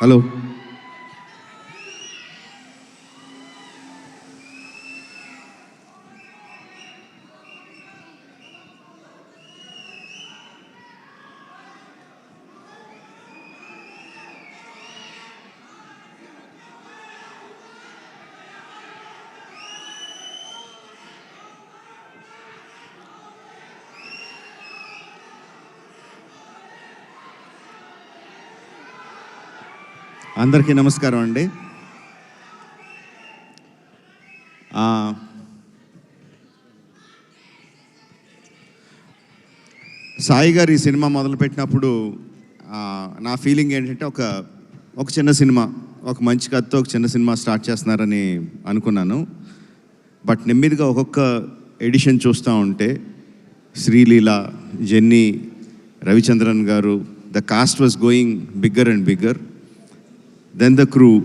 Hello. అందరికీ నమస్కారం అండి. సాయి గారు ఈ సినిమా మొదలుపెట్టినప్పుడు నా ఫీలింగ్ ఏంటంటే ఒక చిన్న సినిమా, ఒక మంచి కథతో ఒక చిన్న సినిమా స్టార్ట్ చేస్తున్నారని అనుకున్నాను. బట్ నెమ్మదిగా ఒక్కొక్క ఎడిషన్ చూస్తూ ఉంటే శ్రీలీల, జెన్నీ, రవిచంద్రన్ గారు, the cost was going bigger and bigger. Then the crew,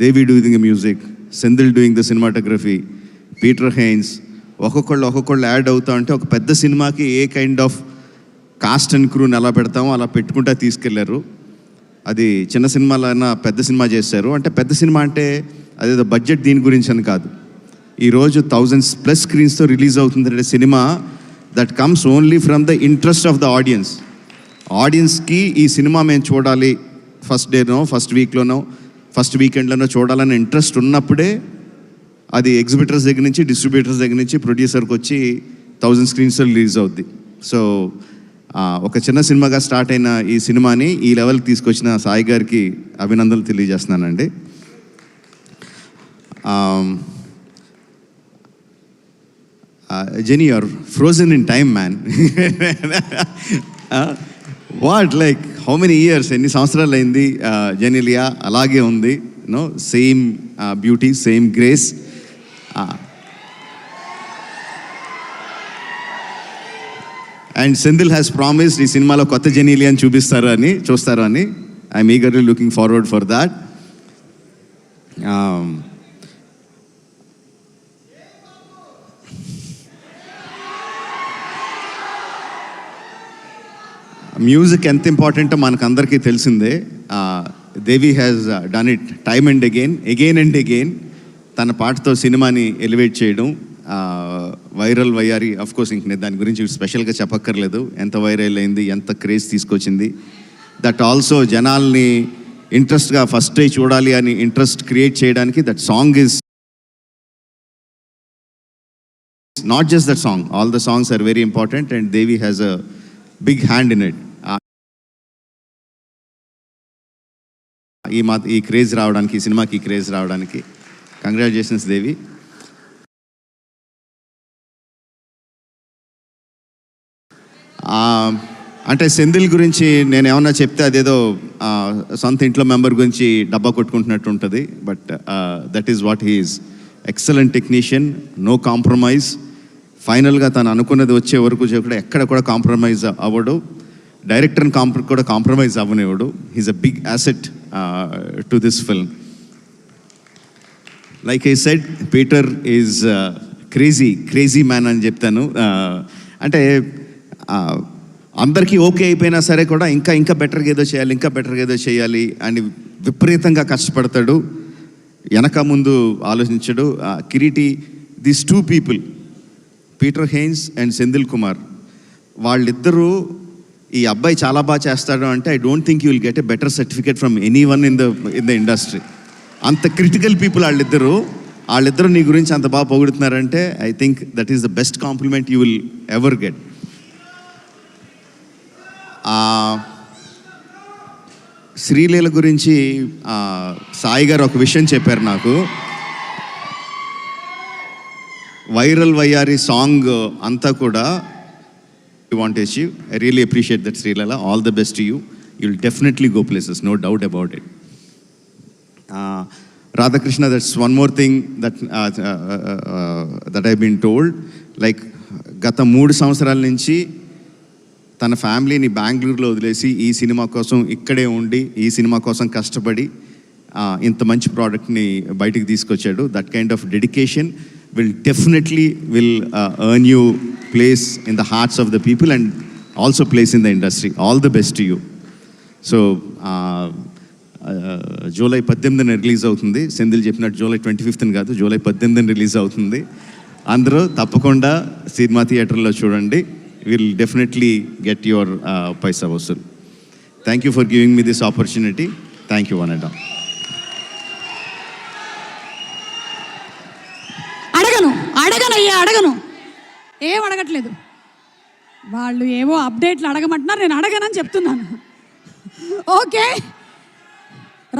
Devi doing the music, Sendil doing the cinematography, Peter Haynes, ఒక్కొక్కళ్ళు యాడ్ అవుతా ఉంటే ఒక పెద్ద సినిమాకి ఏ కైండ్ ఆఫ్ కాస్ట్ అండ్ క్రూని ఎలా పెడతామో అలా పెట్టుకుంటా తీసుకెళ్లారు. అది చిన్న సినిమాలైనా పెద్ద సినిమా చేశారు. అంటే పెద్ద సినిమా అంటే అదేదో బడ్జెట్ దీని గురించి అని కాదు. ఈరోజు 1000+ స్క్రీన్స్తో రిలీజ్ అవుతుందంటే cinema that comes only from the interest of the audience. ఆడియన్స్కి ఈ సినిమా మేము చూడాలి, ఫస్ట్ డేనో, ఫస్ట్ వీక్లోనో, ఫస్ట్ వీకెండ్లోనో చూడాలని ఇంట్రెస్ట్ ఉన్నప్పుడే అది ఎగ్జిబిటర్స్ దగ్గర నుంచి, డిస్ట్రిబ్యూటర్స్ దగ్గర నుంచి ప్రొడ్యూసర్కి వచ్చి 1000 స్క్రీన్స్లో రిలీజ్ అవుద్ది. సో ఒక చిన్న సినిమాగా స్టార్ట్ అయిన ఈ సినిమాని ఈ లెవెల్కి తీసుకొచ్చిన సాయి గారికి అభినందనలు తెలియజేస్తున్నానండి. Genie, your frozen in time man. What like how many years, ఎన్ని సంవత్సరాలు అయింది జెనీలియా అలాగే ఉంది, no same beauty, same grace. And Senthil has promised ఈ సినిమాలో కొత్త జెనీలియాని చూస్తారు అని I'm eagerly looking forward for that. Music ఎంత ఇంపార్టెంటో మనకు అందరికీ తెలిసిందే. Devi has done it time and again and again. తన పాటతో సినిమాని ఎలివేట్ చేయడం, వైరల్ వయ్యారి, అఫ్కోర్స్ ఇంక నేను దాని గురించి స్పెషల్గా చెప్పక్కర్లేదు. ఎంత వైరల్ అయింది, ఎంత క్రేజ్ తీసుకొచ్చింది. దట్ ఆల్సో జనాల్ని ఇంట్రెస్ట్గా ఫస్ట్ డే చూడాలి అని ఇంట్రెస్ట్ క్రియేట్ చేయడానికి that song is not just that song, all the songs are very important and Devi has a big hand in it. ఈ క్రేజ్ రావడానికి, ఈ సినిమాకి క్రేజ్ రావడానికి కంగ్రాచులేషన్స్ దేవి. అంటే సెంధిల్ గురించి నేను ఏమన్నా చెప్తే అదేదో సొంత ఇంట్లో మెంబర్ గురించి డబ్బా కొట్టుకుంటున్నట్టు ఉంటుంది. But that is what he is. Excellent technician, no compromise. ఫైనల్గా తను అనుకున్నది వచ్చే వరకు కూడా ఎక్కడ కూడా కాంప్రమైజ్ అవ్వడు. డైరెక్టర్ని కూడా కాంప్రమైజ్ అవ్వనివ్వడు. He's a big asset to this film. Like I said, Peter is crazy man అని చెప్తాను. అంటే అందరికీ ఓకే అయిపోయినా సరే కూడా ఇంకా బెటర్గా ఏదో చేయాలి అని విపరీతంగా కష్టపడతాడు. వెనక ముందు ఆలోచించడు. Kireeti, these 2 people, Peter Hein and Senthil Kumar, వాళ్ళిద్దరూ ఈ అబ్బాయి చాలా బాగా చేస్తాడు అంటే I don't think you will get a better certificate from anyone in the industry. అంత క్రిటికల్ పీపుల్ వాళ్ళిద్దరూ నీ గురించి అంత బాగా పొగుడుతున్నారంటే I think that is the best compliment you will ever get. Sreeleela గురించి సాయి గారు ఒక విషయం చెప్పారు నాకు. వైరల్ వయ్యారి సాంగ్ అంతా కూడా you want achieve. I really appreciate that Sreeleela. All the best to you. You will definitely go places, no doubt about it. Radhakrishna, that's one more thing that I been told. Like గత 3 సంవత్సరాల నుంచి తన ఫ్యామిలీని బెంగళూరులో వదిలేసి ఈ సినిమా కోసం ఇక్కడే ఉండి, ఈ సినిమా కోసం కష్టపడి ఇంత మంచి ప్రోడక్ట్ని బయటికి తీసుకొచ్చాడు. That kind of dedication will definitely earn you place in the hearts of the people and also place in the industry. All the best to you. So July 18న రిలీజ్ అవుతుంది. సెంధిల్ చెప్పినట్టు జూలై 25న కాదు, జూలై 18న release అవుతుంది. అందరూ తప్పకుండా సినిమా థియేటర్లో చూడండి. Will definitely get your paisa vasool. Thank you for giving me this opportunity. Thank you one and all. అడగను ఏం అడగట్లేదు. వాళ్ళు ఏవో అప్డేట్లు అడగమంటున్నారు, నేను అడగనని చెప్తున్నాను. ఓకే,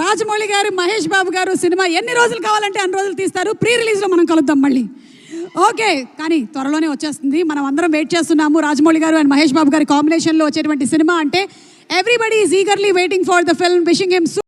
రాజమౌళి గారు, మహేష్ బాబు గారు సినిమా ఎన్ని రోజులు కావాలంటే అన్ని రోజులు తీస్తారు. ప్రీ రిలీజ్లో మనం కలుద్దాం మళ్ళీ. ఓకే, కానీ త్వరలోనే వచ్చేస్తుంది. మనం అందరం వెయిట్ చేస్తున్నాము. రాజమౌళి గారు అండ్ మహేష్ బాబు గారి కాంబినేషన్లో వచ్చేటువంటి సినిమా అంటే everybody is eagerly waiting for the film. Wishing him